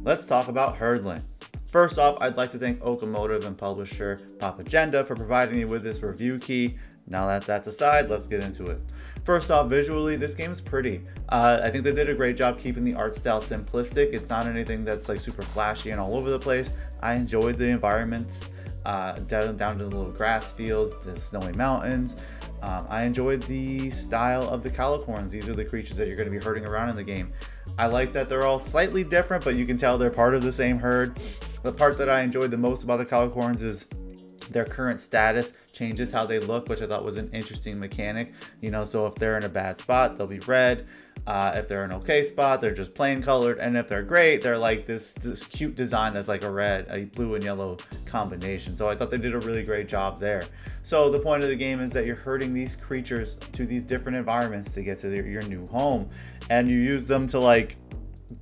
let's talk about Herdling. First off, I'd like to thank Okamotive and publisher Popagenda for providing me with this review key. Now that that's aside, let's get into it. First off, visually, this game is pretty. I think they did a great job keeping the art style simplistic. It's not anything that's like super flashy and all over the place. I enjoyed the environments, down to the little grass fields, the snowy mountains. I enjoyed the style of the calicorns. These are the creatures that you're going to be herding around in the game. I like that they're all slightly different, but you can tell they're part of the same herd. The part that I enjoyed the most about the calicorns is their current status changes how they look, which I thought was an interesting mechanic. So if they're in a bad spot, they'll be red. If they're in an okay spot, they're just plain colored. And if they're great, they're like this cute design that's like a blue and yellow combination. So I thought they did a really great job there. So the point of the game is that you're herding these creatures to these different environments to get to your new home. And you use them to like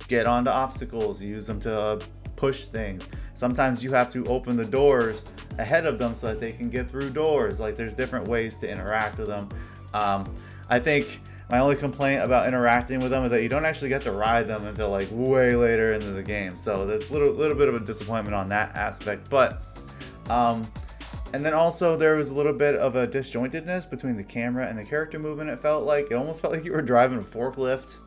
get onto obstacles. You use them to push things. Sometimes you have to open the doors ahead of them so that they can get through doors. Like there's different ways to interact with them. I think my only complaint about interacting with them is that you don't actually get to ride them until like way later into the game. So there's a little bit of a disappointment on that aspect. But and then also there was a little bit of a disjointedness between the camera and the character movement. It almost felt like you were driving a forklift.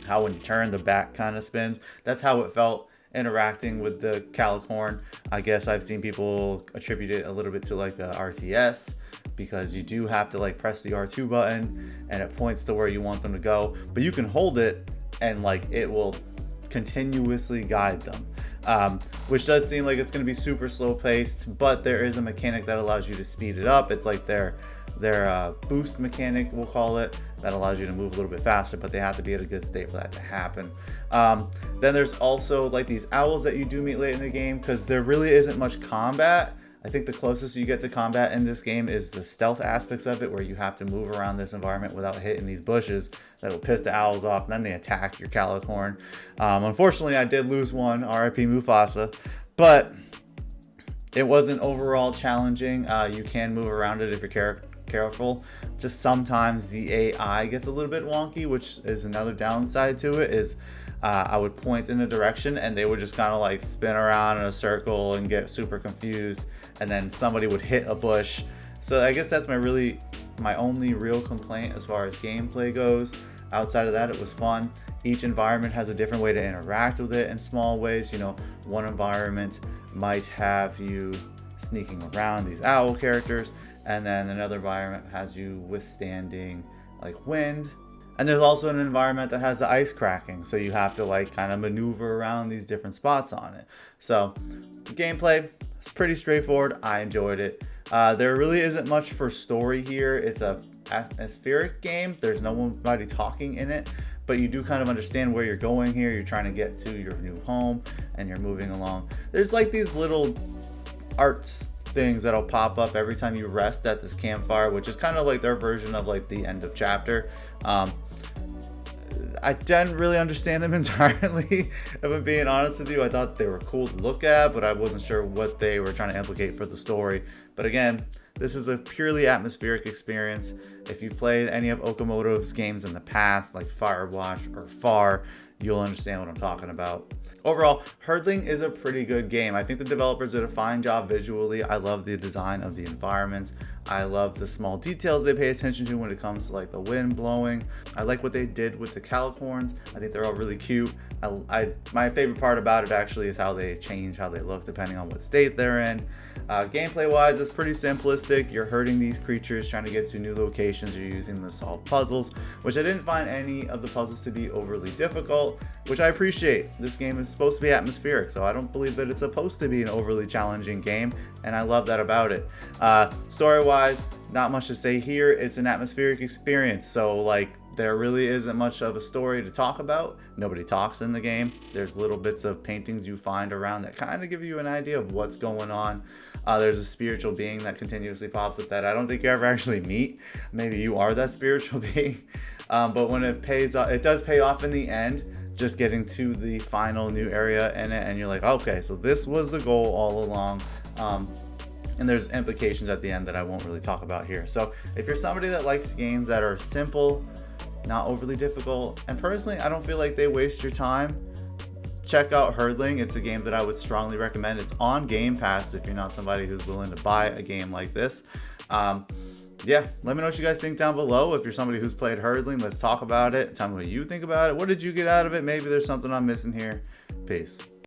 How when you turn, the back kind of spins. That's how it felt interacting with the calicorn. I guess I've seen people attribute it a little bit to like a RTS, because you do have to like press the R2 button and it points to where you want them to go, but you can hold it and like it will continuously guide them, which does seem like it's going to be super slow paced, but there is a mechanic that allows you to speed it up. It's like their boost mechanic, we'll call it, that allows you to move a little bit faster, but they have to be at a good state for that to happen. Then there's also like these owls that you do meet late in the game, because there really isn't much combat. I think the closest you get to combat in this game is the stealth aspects of it, where you have to move around this environment without hitting these bushes that will piss the owls off, and then they attack your calicorn. Unfortunately, I did lose one, RIP Mufasa, but it wasn't overall challenging. You can move around it if you're careful. Just sometimes the AI gets a little bit wonky, which is another downside to it. Is I would point in a direction and they would just kind of like spin around in a circle and get super confused, and then somebody would hit a bush. So I guess that's my only real complaint as far as gameplay goes. Outside of that, it was fun. Each environment has a different way to interact with it in small ways. One environment might have you sneaking around these owl characters, and then another environment has you withstanding like wind. And there's also an environment that has the ice cracking, so you have to like kind of maneuver around these different spots on it. So the gameplay is pretty straightforward. I enjoyed it. There really isn't much for story here. It's a atmospheric game. There's nobody talking in it, but you do kind of understand where you're going here. You're trying to get to your new home and you're moving along. There's like these little arts things that'll pop up every time you rest at this campfire, which is kind of like their version of like the end of chapter. I didn't really understand them entirely, if I'm being honest with you. I thought they were cool to look at, but I wasn't sure what they were trying to implicate for the story. But again, this is a purely atmospheric experience. If you've played any of Okamoto's games in the past, like Firewatch or Far, you'll understand what I'm talking about. Overall, Herdling is a pretty good game. I think the developers did a fine job visually. I love the design of the environments. I love the small details they pay attention to when it comes to like the wind blowing. I like what they did with the calicorns. I think they're all really cute. My favorite part about it actually is how they change how they look depending on what state they're in. Gameplay wise, it's pretty simplistic. You're herding these creatures, trying to get to new locations. You're using them to solve puzzles, which I didn't find any of the puzzles to be overly difficult, which I appreciate. This game is supposed to be atmospheric, so I don't believe that it's supposed to be an overly challenging game, and I love that about it. Story wise, not much to say here. It's an atmospheric experience, so like there really isn't much of a story to talk about. Nobody talks in the game. There's little bits of paintings you find around that kind of give you an idea of what's going on. There's a spiritual being that continuously pops up that I don't think you ever actually meet. Maybe you are that spiritual being. But when it pays off, it does pay off in the end, just getting to the final new area in it, and you're like, okay, so this was the goal all along. And there's implications at the end that I won't really talk about here. So if you're somebody that likes games that are simple, not overly difficult, and personally I don't feel like they waste your time, check out Herdling. It's a game that I would strongly recommend. It's on Game Pass if you're not somebody who's willing to buy a game like this. Yeah, let me know what you guys think down below. If you're somebody who's played Herdling, let's talk about it. Tell me what you think about it. What did you get out of it? Maybe there's something I'm missing here. Peace.